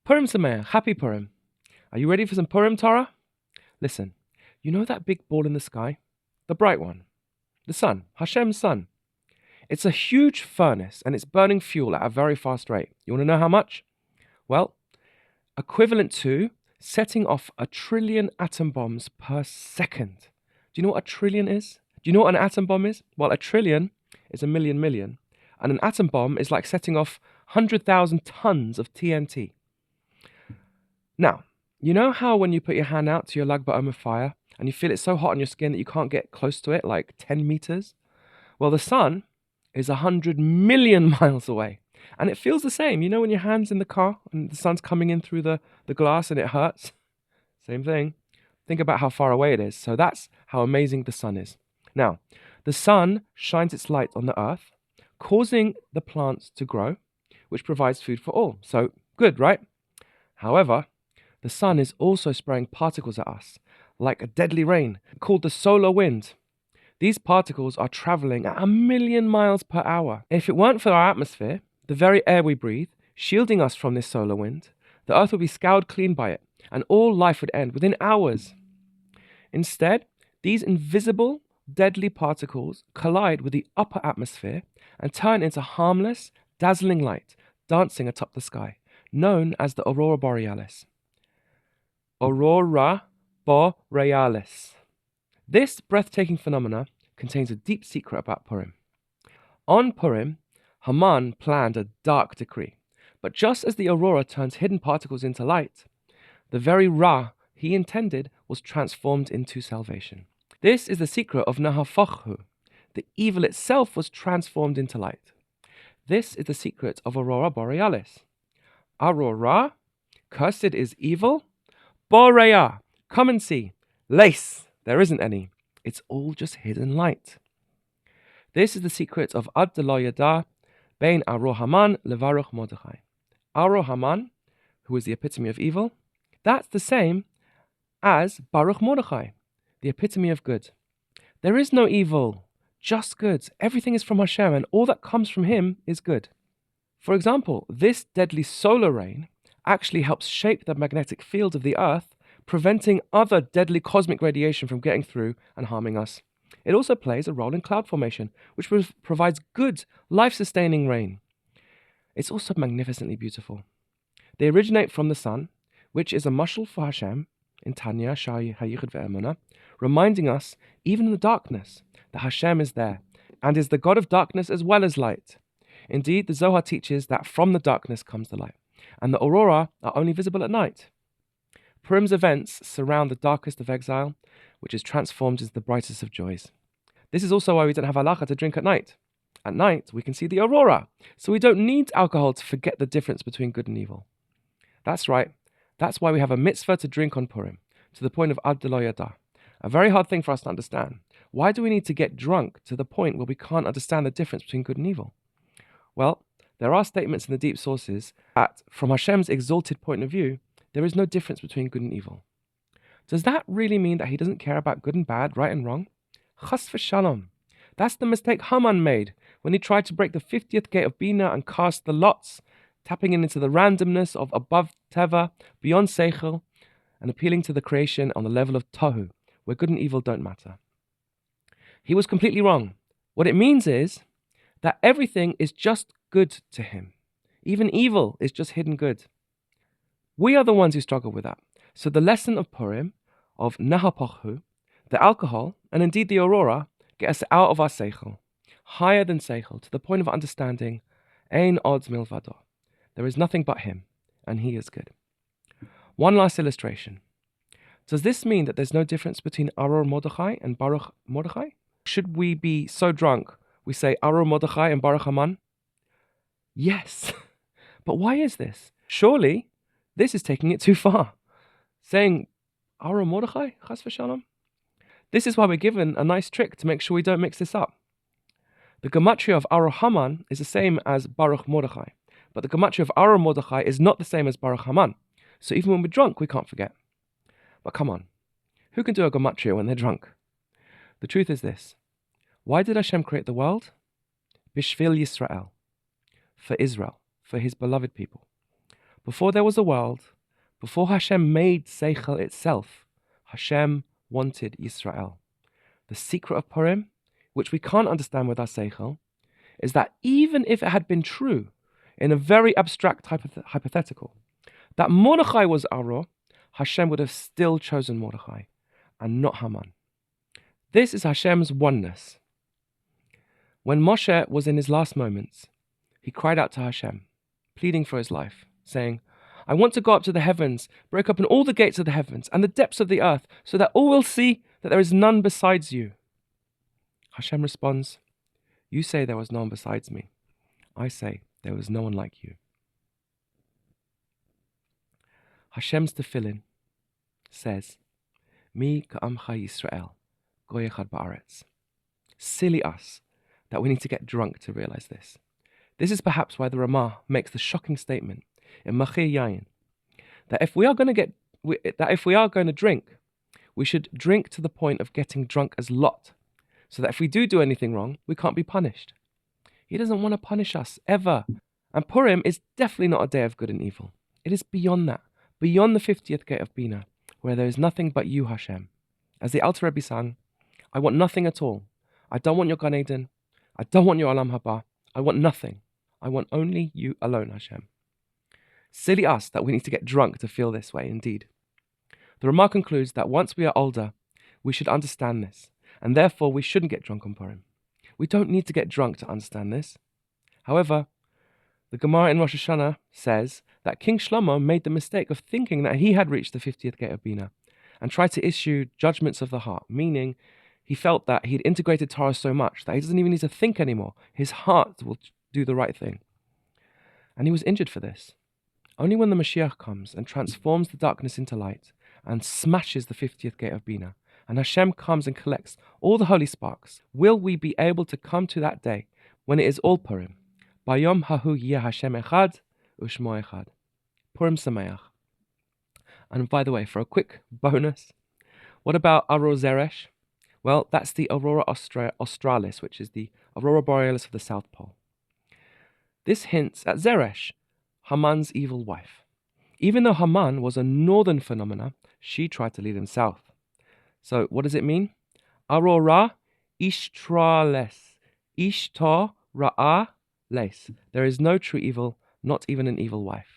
Purim Sameach, happy Purim. Are you ready for some Purim Torah? Listen, you know that big ball in the sky? The bright one. The sun, Hashem's sun. It's a huge furnace and it's burning fuel at a very fast rate. You want to know how much? Well, equivalent to setting off 1 trillion atom bombs per second. Do you know what 1 trillion is? Do you know what an atom bomb is? Well, 1 trillion is a million. And an atom bomb is like setting off 100,000 tons of TNT. Now, you know how when you put your hand out to your Lag BaOmer fire and you feel it so hot on your skin that you can't get close to it, like 10 meters? Well, the sun is 100 million miles away. And it feels the same. You know when your hand's in the car and the sun's coming in through the glass and it hurts? Same thing. Think about how far away it is. So that's how amazing the sun is. Now, the sun shines its light on the earth, causing the plants to grow, which provides food for all. So good, right? However, the sun is also spraying particles at us, like a deadly rain, called the solar wind. These particles are traveling at 1 million miles per hour. If it weren't for our atmosphere, the very air we breathe, shielding us from this solar wind, the earth would be scoured clean by it, and all life would end within hours. Instead, these invisible, deadly particles collide with the upper atmosphere and turn into harmless, dazzling light, dancing atop the sky, known as the aurora borealis. Aurora borealis. This breathtaking phenomena contains a deep secret about Purim. On Purim, Haman planned a dark decree, but just as the aurora turns hidden particles into light, the very Ra he intended was transformed into salvation. This is the secret of Nahafachu. The evil itself was transformed into light. This is the secret of Aurora Borealis. Aurora, cursed is evil. Borea, come and see. Lace, there isn't any. It's all just hidden light. This is the secret of Ad Lo Yada Bein Aro Haman Levaruch Mordechai. Aro Haman, who is the epitome of evil, that's the same as Baruch Mordechai, the epitome of good. There is no evil, just good. Everything is from Hashem, and all that comes from Him is good. For example, this deadly solar rain actually helps shape the magnetic field of the Earth, preventing other deadly cosmic radiation from getting through and harming us. It also plays a role in cloud formation, which provides good, life-sustaining rain. It's also magnificently beautiful. They originate from the sun, which is a mashal for Hashem, in Tanya Ch, reminding us, even in the darkness, that Hashem is there, and is the God of darkness as well as light. Indeed, the Zohar teaches that from the darkness comes the light, and the aurora are only visible at night. Purim's events surround the darkest of exile, which is transformed into the brightest of joys. This is also why we don't have halacha to drink at night. At night, we can see the aurora, so we don't need alcohol to forget the difference between good and evil. That's right. That's why we have a mitzvah to drink on Purim, to the point of Ad Lo Yada. A very hard thing for us to understand. Why do we need to get drunk to the point where we can't understand the difference between good and evil? Well, there are statements in the deep sources that, from Hashem's exalted point of view, there is no difference between good and evil. Does that really mean that He doesn't care about good and bad, right and wrong? Chas v'shalom. That's the mistake Haman made when he tried to break the 50th gate of Bina and cast the lots, tapping into the randomness of above Teva, beyond Seichel, and appealing to the creation on the level of Tohu, where good and evil don't matter. He was completely wrong. What it means is that everything is just good to him. Even evil is just hidden good. We are the ones who struggle with that. So the lesson of Purim, of Nahapachu, the alcohol, and indeed the aurora, get us out of our Seichel, higher than Seichel, to the point of understanding Ein Od Milvado. There is nothing but Him, and He is good. One last illustration. Does this mean that there's no difference between Aurora Mordechai and Baruch Mordechai? Should we be so drunk we say Aurora Mordechai and Baruch Haman? Yes. But why is this? Surely this is taking it too far. Saying Aurora Mordechai, Chas v'shalom? This is why we're given a nice trick to make sure we don't mix this up. The gematria of Aurora Haman is the same as Baruch Mordechai. But the gematria of Aurora Mordechai is not the same as Baruch Haman. So even when we're drunk, we can't forget. But come on, who can do a gematria when they're drunk? The truth is this. Why did Hashem create the world? Bishvil Yisrael. For Israel, for His beloved people. Before there was a world, before Hashem made Seichel itself, Hashem wanted Yisrael. The secret of Purim, which we can't understand with our Seichel, is that even if it had been true, in a very abstract hypothetical, that Mordechai was Aror, Hashem would have still chosen Mordechai and not Haman. This is Hashem's oneness. When Moshe was in his last moments, he cried out to Hashem, pleading for his life, saying, I want to go up to the heavens, break open all the gates of the heavens and the depths of the earth, so that all will see that there is none besides you. Hashem responds, you say there was no one besides me. I say there was no one like you. Hashem's tefillin says, Mi ka'amcha Yisrael, goy echad ba'aretz. Silly us that we need to get drunk to realize this. This is perhaps why the Ramah makes the shocking statement in Machir Yayin that if we are going to drink, we should drink to the point of getting drunk as Lot, so that if we do anything wrong, we can't be punished. He doesn't want to punish us ever. And Purim is definitely not a day of good and evil. It is beyond that, beyond the 50th gate of Bina, where there is nothing but you, Hashem. As the Alter Rebbe sang, I want nothing at all. I don't want your Gan Eden. I don't want your Olam Haba. I want nothing. I want only you alone, Hashem. Silly us that we need to get drunk to feel this way, indeed. The Ramah concludes that once we are older, we should understand this, and therefore we shouldn't get drunk on Purim. We don't need to get drunk to understand this. However, the Gemara in Rosh Hashanah says that King Shlomo made the mistake of thinking that he had reached the 50th gate of Bina and tried to issue judgments of the heart, meaning he felt that he'd integrated Torah so much that he doesn't even need to think anymore. His heart will do the right thing. And he was injured for this. Only when the Mashiach comes and transforms the darkness into light and smashes the 50th gate of Bina, and Hashem comes and collects all the holy sparks, will we be able to come to that day when it is all Purim. Bayom hahu yeh Hashem echad u'shmo echad. Purim Sameach. And by the way, for a quick bonus, what about Aror Zeresh? Well, that's the Aurora Australis, which is the Aurora Borealis of the South Pole. This hints at Zeresh, Haman's evil wife. Even though Haman was a northern phenomena, she tried to lead him south. So what does it mean? Aurora Ishtrales, Ishtar Ra'a Les. There is no true evil, not even an evil wife.